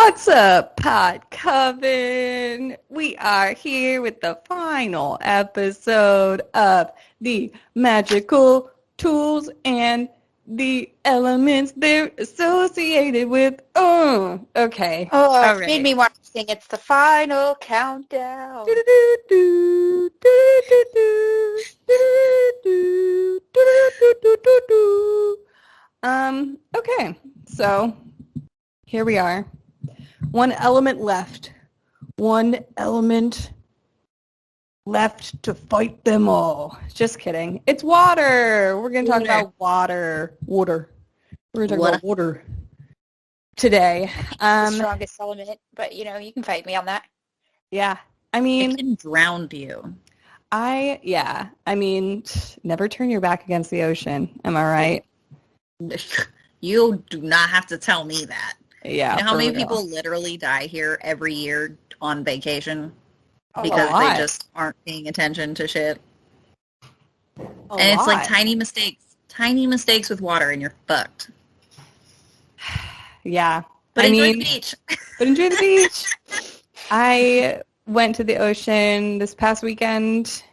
What's up, Pod Coven? We are here with the final episode of the magical tools and the elements they're associated with. Okay. Oh, All it right. made me want to sing. It's the final countdown. Do-do-do-do, do-do-do-do, do-do-do-do, do-do-do-do-do. Okay. So, here we are. One element left. One element left to fight them all. Just kidding. It's water. We're going to talk about water. We're going to talk about water today. The strongest element, but you can fight me on that. Yeah. I mean, it can drown you. Never turn your back against the ocean. Am I right? You do not have to tell me that. Yeah. You know how many people literally die here every year on vacation because they just aren't paying attention to shit? It's like tiny mistakes with water, and you're fucked. Yeah. But enjoy the beach. But enjoy the beach. I went to the ocean this past weekend,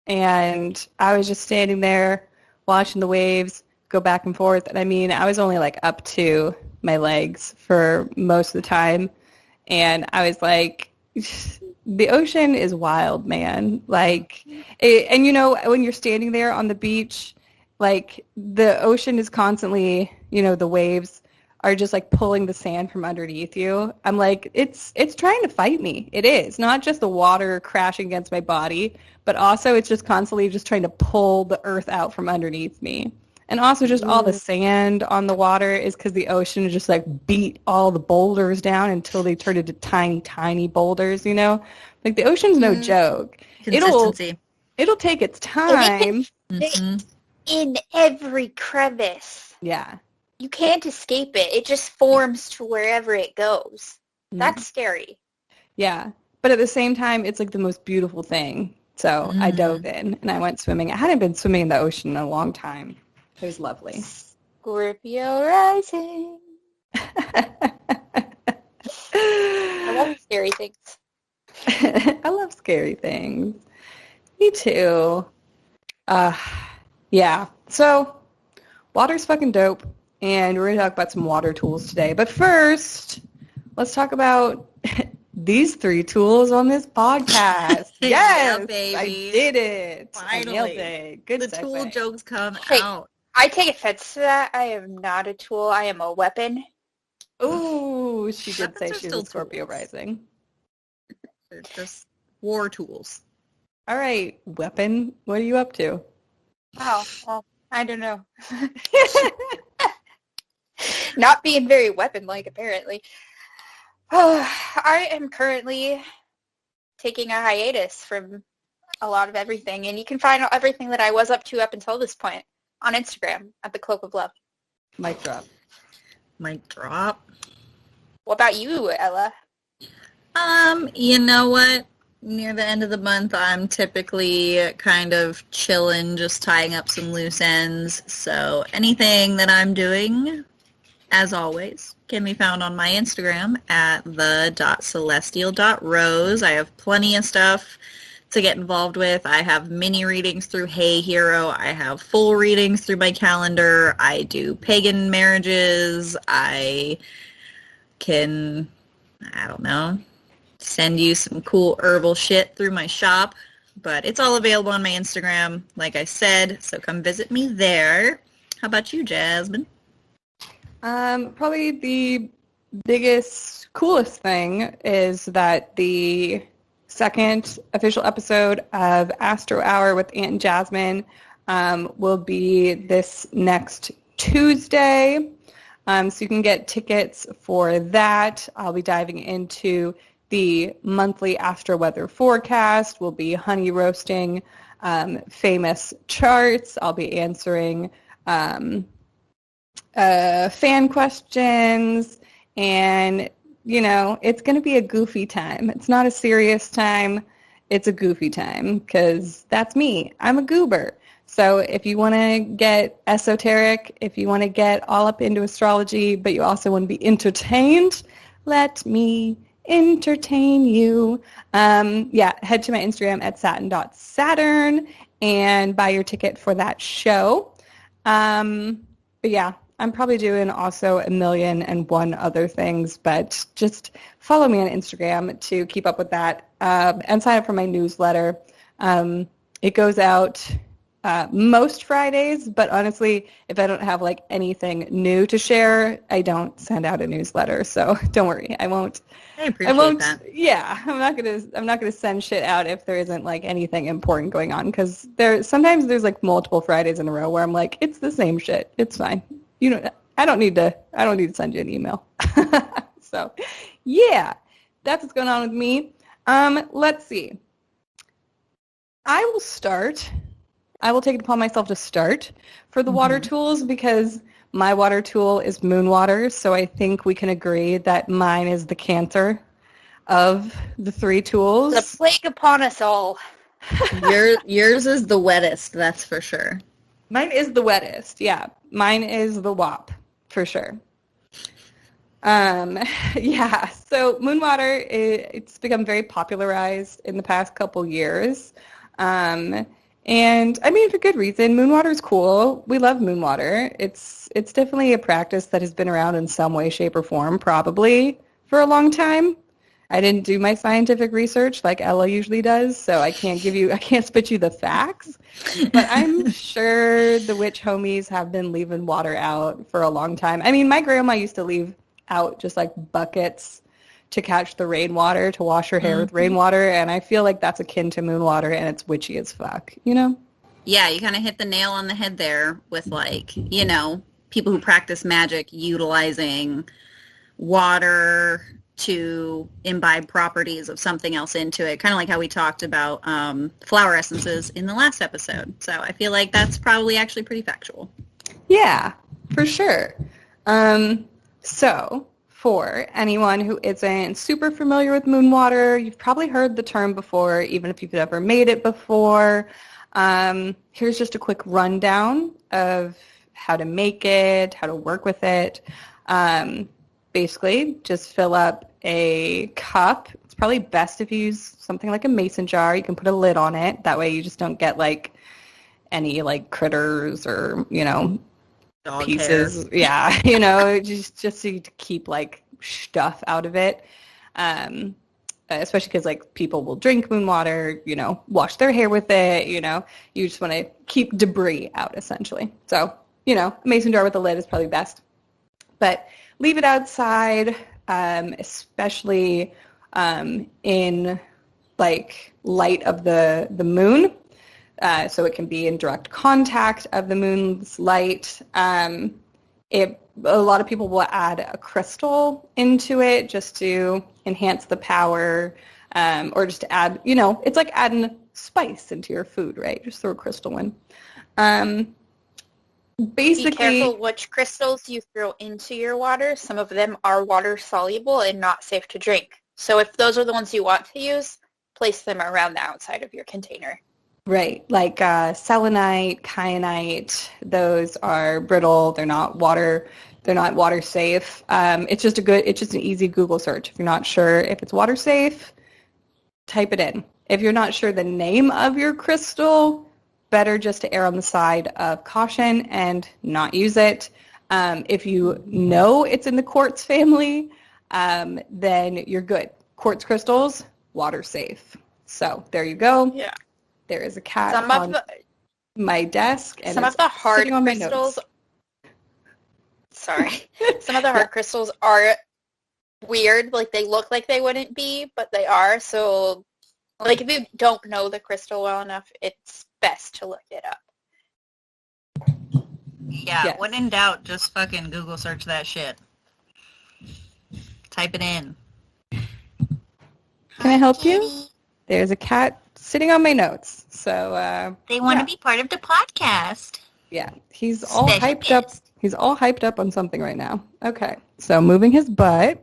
and I was just standing there watching the waves go back and forth. And I was only like up to my legs for most of the time. And I was like, the ocean is wild, man. Like, when you're standing there on the beach, like the ocean is constantly, the waves are just like pulling the sand from underneath you. I'm like, it's trying to fight me. It is not just the water crashing against my body, but also it's just constantly just trying to pull the earth out from underneath me. And also just all the sand on the water is because the ocean just like beat all the boulders down until they turn into tiny, tiny boulders, Like the ocean's no joke. Consistency. It'll take its time. In every crevice. Yeah. You can't escape it. It just forms to wherever it goes. That's scary. Yeah. But at the same time, it's like the most beautiful thing. So I dove in and I went swimming. I hadn't been swimming in the ocean in a long time. It was lovely. Scorpio rising. I love scary things. I love scary things. Me too. Yeah. So, water's fucking dope, and we're going to talk about some water tools today. But first, let's talk about these 3 tools on this podcast. Yes, yeah, baby. I did it. Finally. I nailed it. Good The segue. tool jokes come out. I take offense to that. I am not a tool. I am a weapon. Ooh, she did say Weapons are she was still a Scorpio tools. rising. They're just war tools. All right, weapon, what are you up to? Oh, well, I don't know. Not being very weapon-like, apparently. I am currently taking a hiatus from a lot of everything, and you can find everything that I was up to up until this point on Instagram at the Cloak of Love. Mic drop. Mic drop. What about you, Ella? You know what? Near the end of the month, I'm typically kind of chilling, just tying up some loose ends. So anything that I'm doing, as always, can be found on my Instagram at the.celestial.rose. I have plenty of stuff to get involved with. I have mini readings through Hey Hero. I have full readings through my calendar. I do pagan marriages. I can, send you some cool herbal shit through my shop. But it's all available on my Instagram, like I said, so come visit me there. How about you, Jasmine? Probably the biggest, coolest thing is that the second official episode of Astro Hour with Aunt and Jasmine will be this next Tuesday. So you can get tickets for that. I'll be diving into the monthly astro weather forecast. We'll be honey roasting famous charts. I'll be answering fan questions, and it's going to be a goofy time. It's not a serious time. It's a goofy time because that's me. I'm a goober. So if you want to get esoteric, if you want to get all up into astrology, but you also want to be entertained, Let me entertain you. Head to my Instagram at satin.saturn and buy your ticket for that show. But yeah, I'm probably doing also 1,000,001 other things, but just follow me on Instagram to keep up with that and sign up for my newsletter. It goes out most Fridays, but honestly, if I don't have like anything new to share, I don't send out a newsletter. So don't worry, I won't. I appreciate that. Yeah, I'm not gonna send shit out if there isn't like anything important going on, because sometimes there's like multiple Fridays in a row where I'm like, it's the same shit. It's fine. I don't need to send you an email. So yeah, that's what's going on with me. Let's see. I will take it upon myself to start for the water tools, because my water tool is moon water, so I think we can agree that mine is the cancer of the three tools. The plague upon us all. Yours is the wettest, that's for sure. Mine is the wettest, yeah. Mine is the WAP, for sure. Yeah, so moon water, it's become very popularized in the past couple years. And I mean, for good reason. Moon water is cool. We love moon water. It's definitely a practice that has been around in some way, shape, or form, probably for a long time. I didn't do my scientific research like Ella usually does, so I can't spit you the facts. But I'm sure the witch homies have been leaving water out for a long time. I mean, my grandma used to leave out just like buckets to catch the rainwater, to wash her hair with rainwater, and I feel like that's akin to moon water, and it's witchy as fuck, you know? Yeah, you kind of hit the nail on the head there with, like, you know, people who practice magic utilizing water to imbibe properties of something else into it, kind of like how we talked about flower essences in the last episode. So I feel like that's probably actually pretty factual. Yeah, for sure. So for anyone who isn't super familiar with moon water, you've probably heard the term before, even if you've never made it before. Here's just a quick rundown of how to make it, how to work with it. Basically, just fill up a cup. It's probably best if you use something like a mason jar. You can put a lid on it. That way you just don't get like any like critters or, you know, Dog pieces. hair. Yeah, you know, just to keep like stuff out of it. Especially because like people will drink moon water, you know, wash their hair with it, you know. You just want to keep debris out essentially. So, you know, a mason jar with a lid is probably best. But leave it outside, especially in like light of the moon. So it can be in direct contact of the moon's light. A lot of people will add a crystal into it just to enhance the power, or just to add, you know, it's like adding spice into your food, right? Just throw a crystal in. Basically, be careful which crystals you throw into your water. Some of them are water soluble and not safe to drink. So if those are the ones you want to use, place them around the outside of your container. Right, like selenite, kyanite, those are brittle. They're not water safe. It's just an easy Google search. If you're not sure if it's water safe, type it in. If you're not sure the name of your crystal, better just to err on the side of caution and not use it. If you know it's in the quartz family, then you're good. Quartz crystals, water safe. So there you go. Yeah. There is a cat on my desk, and some of the hard sitting on my crystals. notes. Sorry, some of the hard crystals are weird. Like they look like they wouldn't be, but they are. So, like if you don't know the crystal well enough, it's best to look it up. Yeah, Yes. when in doubt, just fucking Google search that shit. Type it in. Can I help you? There's a cat sitting on my notes. So They want yeah. to be part of the podcast. Yeah, he's all Special hyped up. He's all hyped up on something right now. Okay, so moving his butt.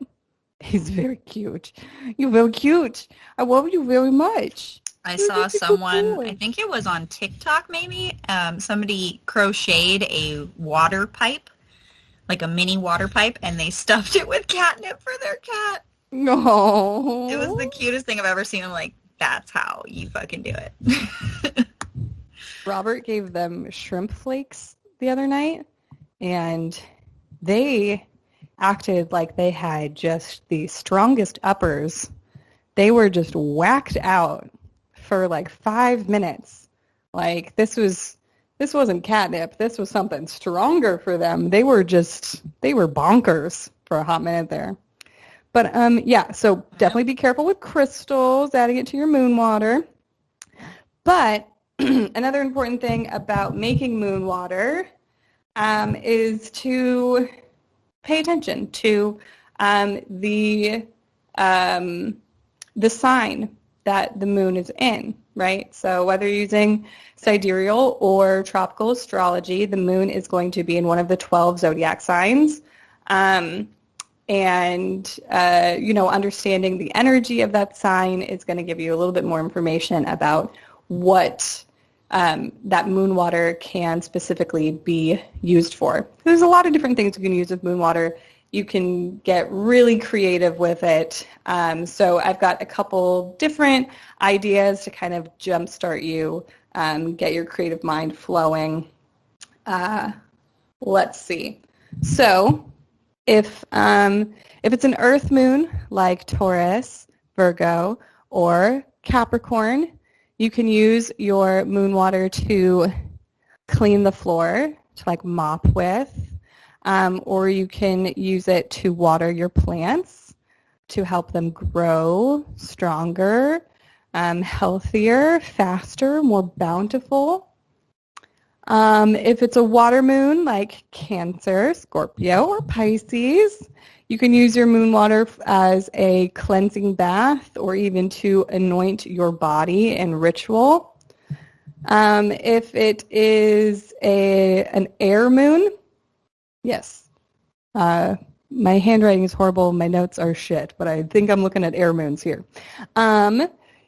He's very cute. You're very cute. I love you very much. I You're saw such a good someone, boy. I think it was on TikTok maybe, somebody crocheted a water pipe like a mini water pipe, and they stuffed it with catnip for their cat. No. It was the cutest thing I've ever seen. I'm like, that's how you fucking do it. Robert gave them shrimp flakes the other night, and they acted like they had just the strongest uppers. They were just whacked out for like 5 minutes. Like this wasn't catnip. This was something stronger for them. They were bonkers for a hot minute there. But yeah, so definitely be careful with crystals, adding it to your moon water. But another important thing about making moon water is to pay attention to the sign that the moon is in, right? So whether you're using sidereal or tropical astrology, the moon is going to be in one of the 12 zodiac signs. Understanding the energy of that sign is going to give you a little bit more information about what that moon water can specifically be used for. There's a lot of different things you can use with moon water. You can get really creative with it. So I've got a couple different ideas to kind of jumpstart you, get your creative mind flowing. Let's see. So if it's an earth moon like Taurus, Virgo, or Capricorn, you can use your moon water to clean the floor, to like mop with, or you can use it to water your plants to help them grow stronger, healthier, faster, more bountiful. If it's a water moon like Cancer, Scorpio, or Pisces, you can use your moon water as a cleansing bath or even to anoint your body in ritual. If it is an air moon, yes. My handwriting is horrible. My notes are shit, but I think I'm looking at air moons here.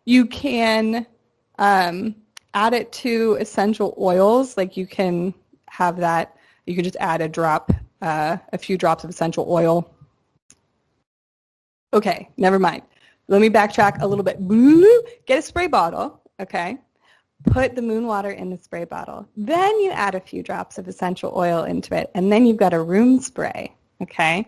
You can add it to essential oils. Like you can have that. You can just add a few drops of essential oil. Okay, never mind. Let me backtrack a little bit. Get a spray bottle, okay? Put the moon water in the spray bottle. Then you add a few drops of essential oil into it, and then you've got a room spray, okay?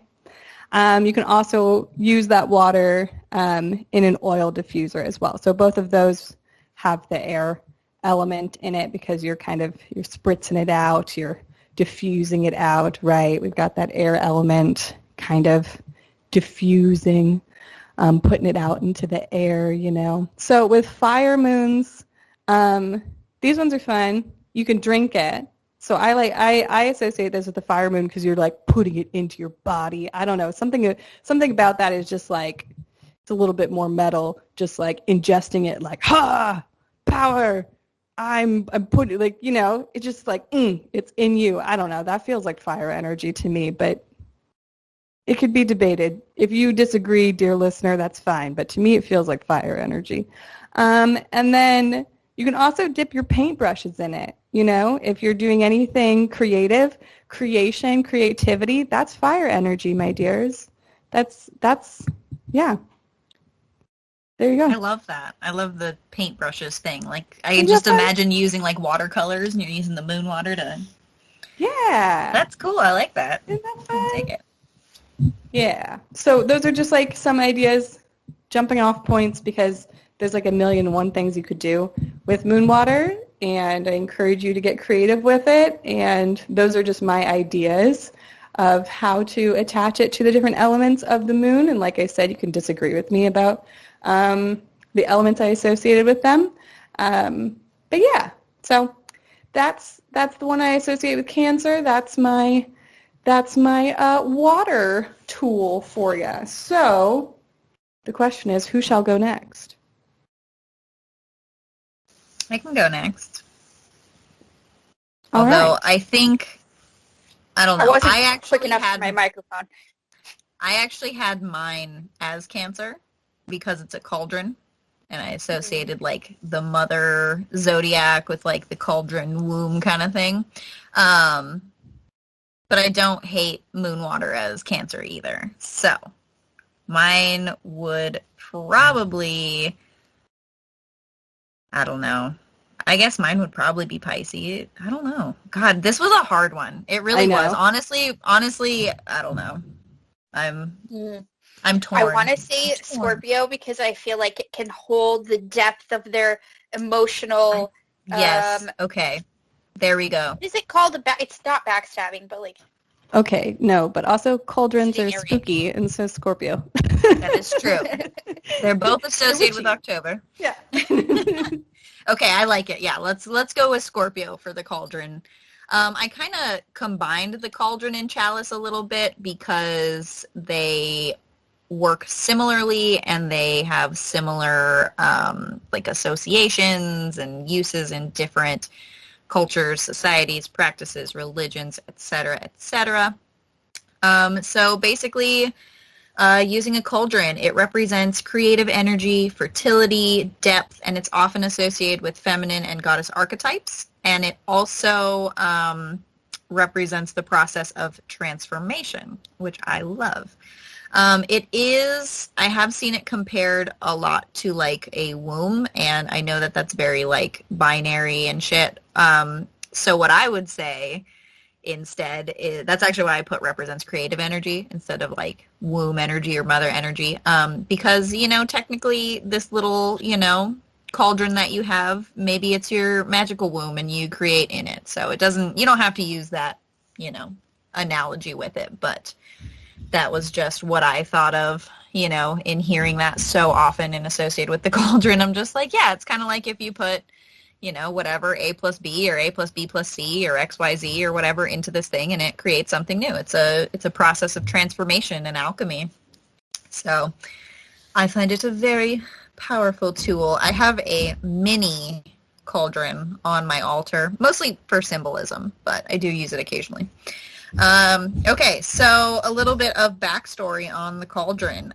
You can also use that water in an oil diffuser as well. So both of those have the air element in it because you're spritzing it out, you're diffusing it out, right? We've got that air element kind of diffusing, putting it out into the air, you know. So with fire moons, these ones are fun. You can drink it. So I associate this with the fire moon because you're like putting it into your body. I don't know. Something about that is just like, it's a little bit more metal, just like ingesting it like, power. I'm putting, like, you know, it's just like, it's in you. I don't know. That feels like fire energy to me, but it could be debated. If you disagree, dear listener, that's fine. But to me, it feels like fire energy. And then you can also dip your paintbrushes in it. You know, if you're doing anything creative, creativity, that's fire energy, my dears. That's yeah. There you go. I love that. I love the paintbrushes thing. Like, I just imagine using like watercolors and you're using the moon water to... Yeah. That's cool. I like that. Isn't that fun? I'll take it. Yeah. So those are just like some ideas, jumping off points, because there's like 1,000,001 things you could do with moon water, and I encourage you to get creative with it. And those are just my ideas of how to attach it to the different elements of the moon. And like I said, you can disagree with me about the elements I associated with them. But yeah, so that's the one I associate with Cancer. That's my water tool for you. So the question is, who shall go next? I can go next. All Although right. I think, I don't know. I actually quick enough had for my microphone. I actually had mine as Cancer because it's a cauldron, and I associated like the mother zodiac with like the cauldron womb kind of thing. But but I don't hate moon water as cancer either. So mine would probably, I don't know. I guess mine would probably be Pisces. I don't know. God, this was a hard one. It really was. Honestly, I don't know. I'm torn. I want to say Scorpio because I feel like it can hold the depth of their emotional. Yes. Okay. There we go. What is it called? It's not backstabbing, but like. Okay, no, but also cauldrons are spooky, and so Scorpio. That is true. They're both associated with October. Yeah. Okay, I like it. Yeah, let's go with Scorpio for the cauldron. I kind of combined the cauldron and chalice a little bit because they work similarly and they have similar like associations and uses in different cultures, societies, practices, religions, etc., etc. So basically, using a cauldron, it represents creative energy, fertility, depth, and it's often associated with feminine and goddess archetypes. And it also represents the process of transformation, which I love. I have seen it compared a lot to like a womb, and I know that that's very like binary and shit. So what I would say instead is, that's actually why I put represents creative energy instead of like womb energy or mother energy. Because, you know, technically this little, you know, cauldron that you have, maybe it's your magical womb and you create in it. So you don't have to use that, you know, analogy with it, but that was just what I thought of, you know, in hearing that so often and associated with the cauldron. I'm just like, yeah, it's kind of like if you put, you know, whatever, A plus B or A plus B plus C or XYZ or whatever into this thing and it creates something new. It's a process of transformation and alchemy. So I find it a very powerful tool. I have a mini cauldron on my altar, mostly for symbolism, but I do use it occasionally. Okay, so a little bit of backstory on the cauldron.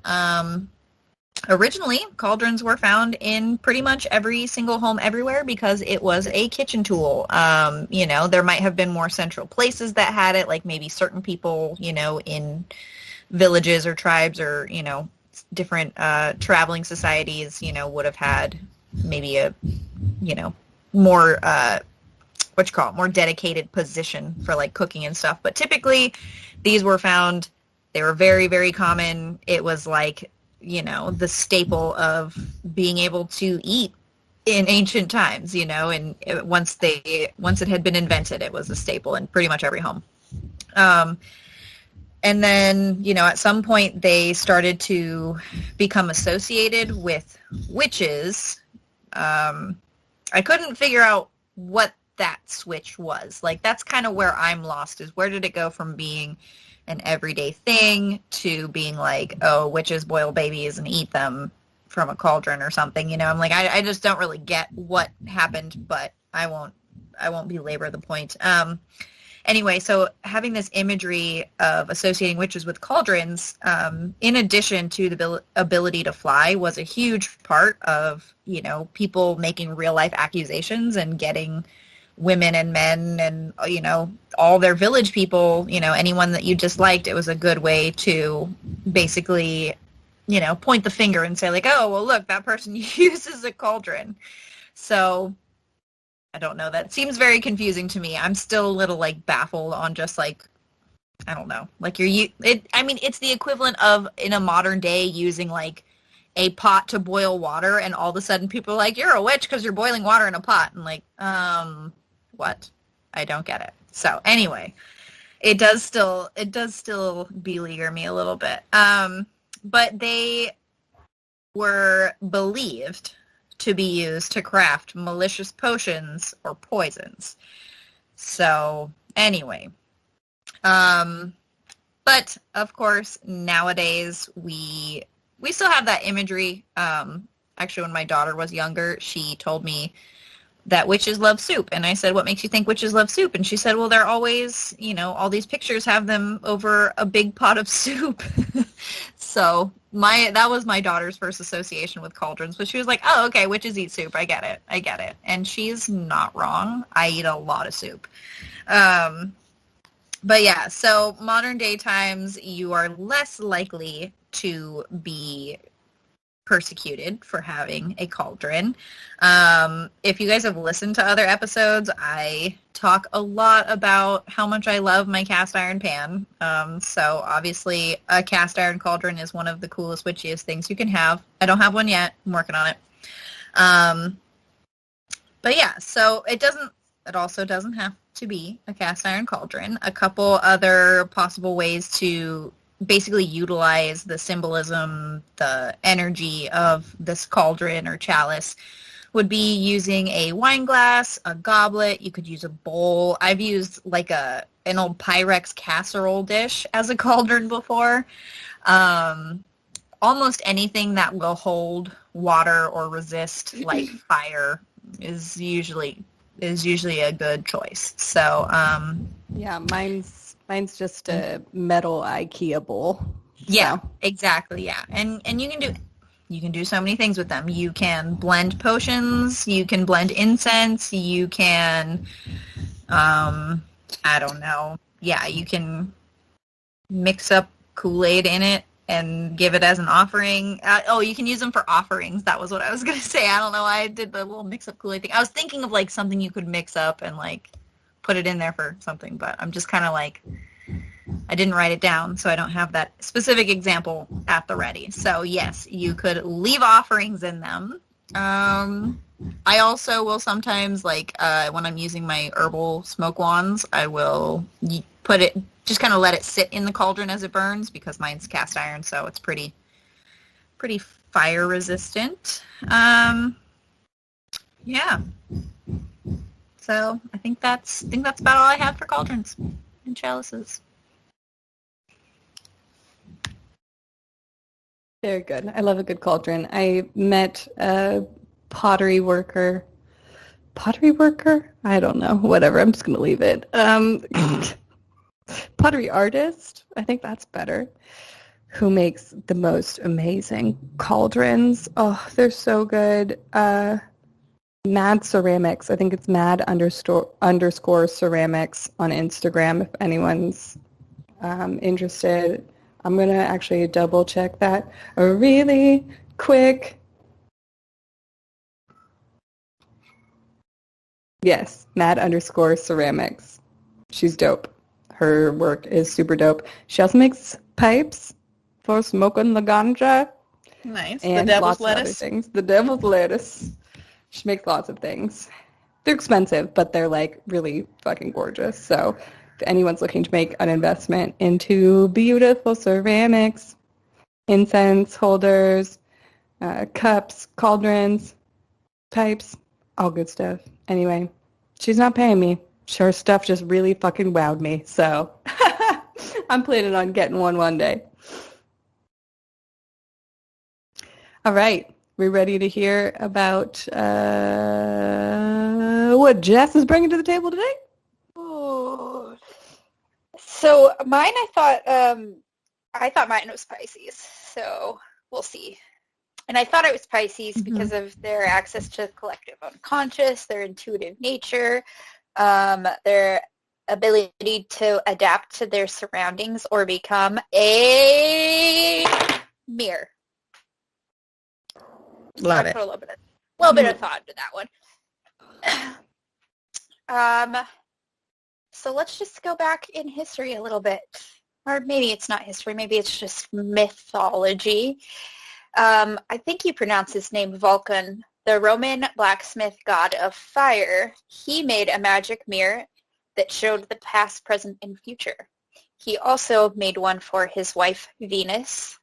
Originally, cauldrons were found in pretty much every single home everywhere because it was a kitchen tool. You know, there might have been more central places that had it, like maybe certain people, you know, in villages or tribes or, you know, different traveling societies, you know, would have had maybe a, you know, more more dedicated position for like cooking and stuff. But typically these were found, they were very, very common. It was like, you know, the staple of being able to eat in ancient times, you know, and once it had been invented, it was a staple in pretty much every home. And then, you know, at some point they started to become associated with witches. I couldn't figure out what that switch was. Like, that's kind of where I'm lost, is where did it go from being an everyday thing to being like, oh, witches boil babies and eat them from a cauldron or something, you know? I'm like, I just don't really get what happened, but I won't belabor the point. Anyway, so having this imagery of associating witches with cauldrons, in addition to the ability to fly, was a huge part of, you know, people making real life accusations and getting women and men and, you know, all their village people, you know, anyone that you disliked. It was a good way to basically, you know, point the finger and say like, oh, well, look, that person uses a cauldron. So I don't know. That seems very confusing to me. I'm still a little like baffled on just like, I don't know, like it's the equivalent of in a modern day using like a pot to boil water, and all of a sudden people are like, you're a witch because you're boiling water in a pot. And like, what? I don't get it. So anyway, it does still beleaguer me a little bit. But they were believed to be used to craft malicious potions or poisons. So anyway, but of course nowadays we still have that imagery. Actually, when my daughter was younger, she told me that witches love soup. And I said, what makes you think witches love soup? And she said, well, they're always, you know, all these pictures have them over a big pot of soup. So that was my daughter's first association with cauldrons. But she was like, oh, okay, witches eat soup. I get it. And she's not wrong. I eat a lot of soup. But yeah, so modern day times, you are less likely to be persecuted for having a cauldron. If you guys have listened to other episodes, I talk a lot about how much I love my cast iron pan. So obviously a cast iron cauldron is one of the coolest, witchiest things you can have. I don't have one yet. I'm working on it. But yeah, so it also doesn't have to be a cast iron cauldron. A couple other possible ways to basically utilize the symbolism, the energy of this cauldron or chalice would be using a wine glass, a goblet. You could use a bowl. I've used like an old Pyrex casserole dish as a cauldron before. Almost anything that will hold water or resist like fire is usually a good choice. So yeah, mine's just a metal IKEA bowl. Yeah, so. exactly. Yeah, and you can do so many things with them. You can blend potions. You can blend incense. You can, I don't know. Yeah, you can mix up Kool-Aid in it and give it as an offering. You can use them for offerings. That was what I was gonna say. I don't know why I did the little mix-up Kool-Aid thing. I was thinking of like something you could mix up and like put it in there for something, but I'm just kind of like, I didn't write it down, so I don't have that specific example at the ready. So yes, you could leave offerings in them. I also will sometimes, like when I'm using my herbal smoke wands, I will put it, just kind of let it sit in the cauldron as it burns, because mine's cast iron, so it's pretty fire resistant. Yeah. So I think that's about all I have for cauldrons and chalices. Very good. I love a good cauldron. I met a pottery worker. I don't know. Whatever. I'm just going to leave it. Pottery artist. I think that's better. Who makes the most amazing cauldrons. Oh, they're so good. Mad Ceramics. I think it's mad underscore ceramics on Instagram if anyone's interested. I'm going to actually double check that really quick. Yes, mad underscore ceramics. She's dope. Her work is super dope. She also makes pipes for smoking the ganja. Nice. And the devil's lots of other lettuce. things. The devil's lettuce. She makes lots of things. They're expensive, but they're like really fucking gorgeous. So if anyone's looking to make an investment into beautiful ceramics, incense holders, cups, cauldrons, pipes, all good stuff. Anyway, she's not paying me. Her stuff just really fucking wowed me. So I'm planning on getting one day. All right. We ready to hear about what Jess is bringing to the table today? Ooh. So mine, I thought mine was Pisces. So we'll see. And I thought it was Pisces because of their access to the collective unconscious, their intuitive nature, their ability to adapt to their surroundings or become a mirror. Love I it. put a little bit of thought into that one. So let's just go back in history a little bit. Or maybe it's not history. Maybe it's just mythology. I think you pronounce his name Vulcan, the Roman blacksmith god of fire. He made a magic mirror that showed the past, present, and future. He also made one for his wife, Venus,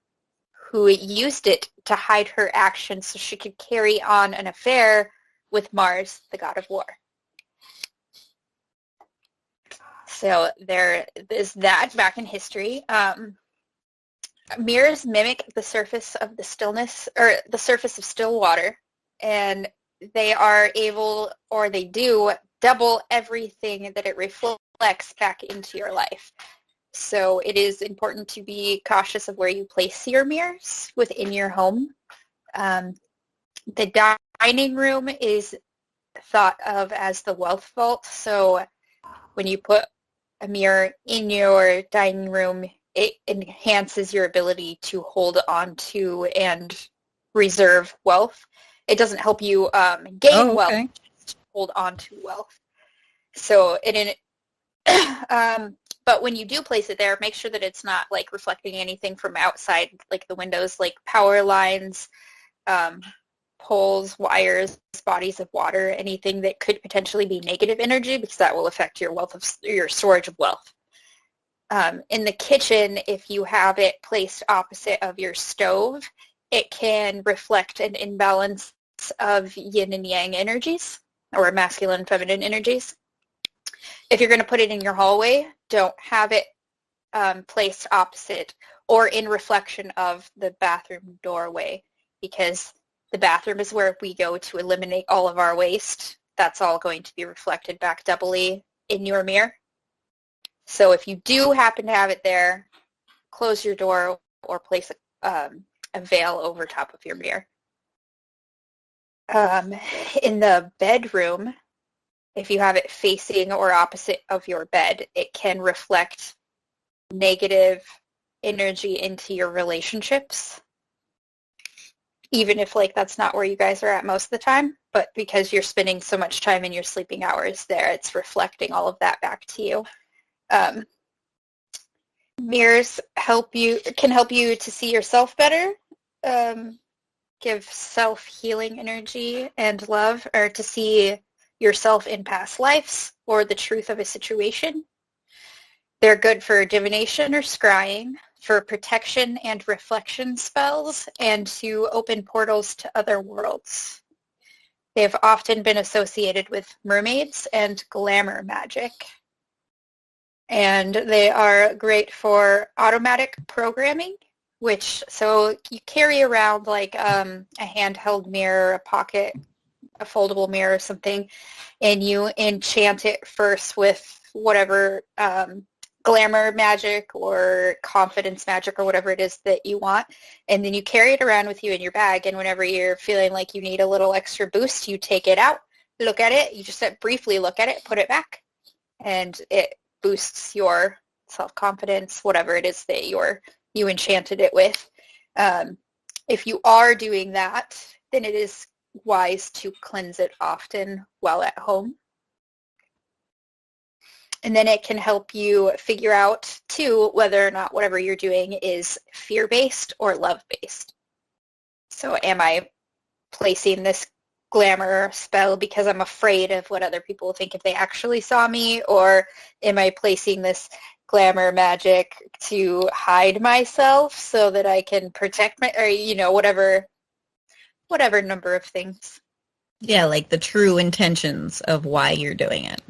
who used it to hide her actions so she could carry on an affair with Mars, the god of war. So there is that back in history. Mirrors mimic the surface of the stillness, or the surface of still water, and they are able, or they do, double everything that it reflects back into your life. So it is important to be cautious of where you place your mirrors within your home. The dining room is thought of as the wealth vault. So when you put a mirror in your dining room, it enhances your ability to hold on to and reserve wealth. It doesn't help you gain wealth, just hold on to wealth. So but when you do place it there, make sure that it's not like reflecting anything from outside, like the windows, like power lines, poles, wires, bodies of water, anything that could potentially be negative energy, because that will affect your your storage of wealth. In the kitchen, if you have it placed opposite of your stove, it can reflect an imbalance of yin and yang energies, or masculine and feminine energies. If you're going to put it in your hallway, don't have it placed opposite or in reflection of the bathroom doorway, because the bathroom is where we go to eliminate all of our waste. That's all going to be reflected back doubly in your mirror. So if you do happen to have it there, close your door or place a veil over top of your mirror. In the bedroom, if you have it facing or opposite of your bed, it can reflect negative energy into your relationships, even if like that's not where you guys are at most of the time, but because you're spending so much time in your sleeping hours there, it's reflecting all of that back to you. Mirrors can help you to see yourself better, give self-healing energy and love, or to see yourself in past lives or the truth of a situation. They're good for divination or scrying, for protection and reflection spells, and to open portals to other worlds. They have often been associated with mermaids and glamour magic. And they are great for automatic programming, so you carry around like a handheld mirror, a foldable mirror or something, and you enchant it first with whatever glamour magic or confidence magic or whatever it is that you want, and then you carry it around with you in your bag, and whenever you're feeling like you need a little extra boost, you take it out, look at it, you just briefly look at it, put it back, and it boosts your self-confidence, whatever it is that you enchanted it with. If you are doing that, then it is wise to cleanse it often while at home. And then it can help you figure out, too, whether or not whatever you're doing is fear-based or love-based. So am I placing this glamour spell because I'm afraid of what other people think if they actually saw me, or am I placing this glamour magic to hide myself so that I can protect whatever number of things. Yeah, like the true intentions of why you're doing it.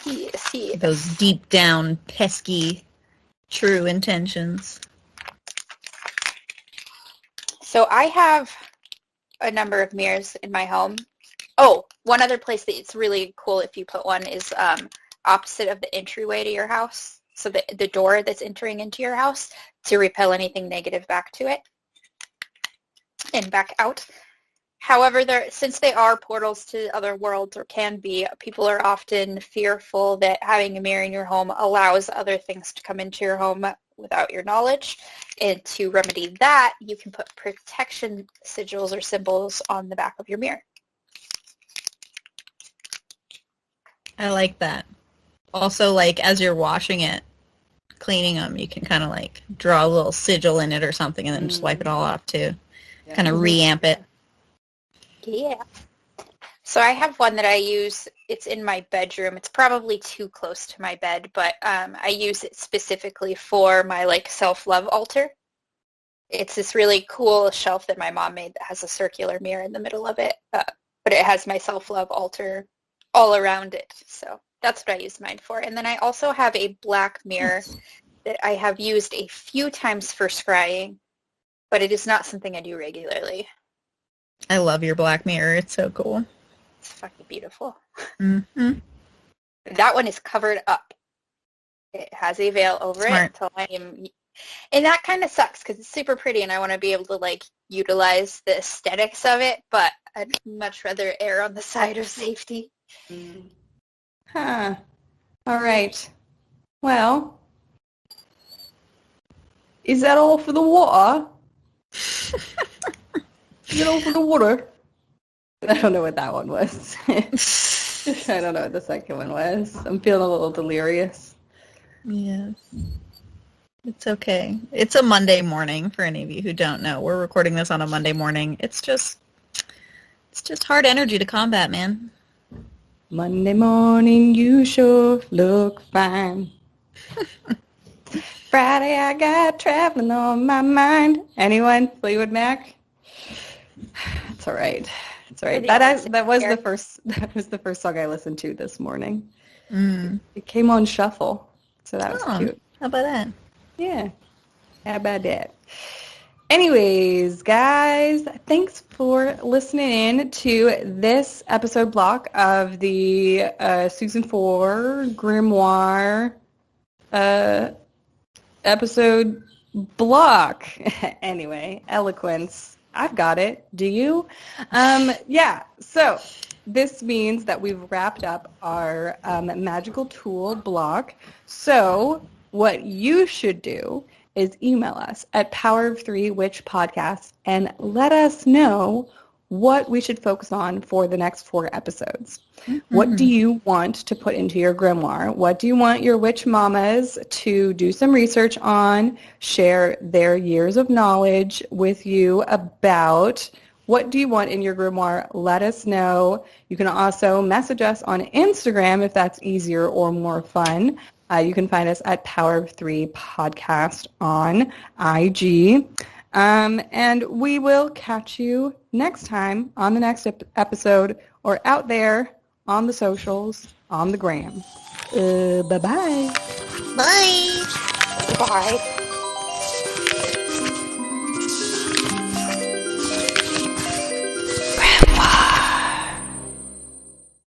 Yes. Those deep down, pesky, true intentions. So I have a number of mirrors in my home. Oh, one other place that it's really cool if you put one is opposite of the entryway to your house. So the door that's entering into your house, to repel anything negative back to it and back out. However, since they are portals to other worlds, or can be, people are often fearful that having a mirror in your home allows other things to come into your home without your knowledge. And to remedy that, you can put protection sigils or symbols on the back of your mirror. I like that. Also, like, as you're washing it, cleaning them, you can kind of, like, draw a little sigil in it or something and then just wipe it all off, too. Yeah. Kind of reamp it. Yeah. So I have one that I use. It's in my bedroom. It's probably too close to my bed, but I use it specifically for my, like, self-love altar. It's this really cool shelf that my mom made that has a circular mirror in the middle of it, but it has my self-love altar all around it. So that's what I use mine for. And then I also have a black mirror that I have used a few times for scrying, but it is not something I do regularly. I love your black mirror. It's so cool. It's fucking beautiful. Mm-hmm. That one is covered up. It has a veil over Smart. it until I am... And that kind of sucks because it's super pretty and I want to be able to, like, utilize the aesthetics of it, but I'd much rather err on the side of safety. Huh. All right. Well, is that all for the water? Is that all for the water? I don't know what that one was. I don't know what the second one was. I'm feeling a little delirious. Yes. It's okay. It's a Monday morning for any of you who don't know. We're recording this on a Monday morning. It's just hard energy to combat, man. Monday morning, you sure look fine. Friday, I got traveling on my mind. Anyone? Fleetwood Mac? It's all right. It's all right. That was the first song I listened to this morning. It came on shuffle, so that was cute. How about that? Yeah. How about that? Anyways, guys, thanks for listening in to this episode block of the Season 4 Grimoire episode block. Anyway, eloquence. I've got it. Do you? Yeah, so this means that we've wrapped up our magical tool block. So what you should do is email us at powerof3witchpodcast and let us know what we should focus on for the next 4 episodes. What do you want to put into your grimoire? What do you want your witch mamas to do some research on, share their years of knowledge with you about? What do you want in your grimoire? Let us know. You can also message us on Instagram if that's easier or more fun. You can find us at Power of 3 Podcast on IG. And we will catch you next time on the next episode or out there on the socials, on the gram. Bye-bye. Bye. Bye.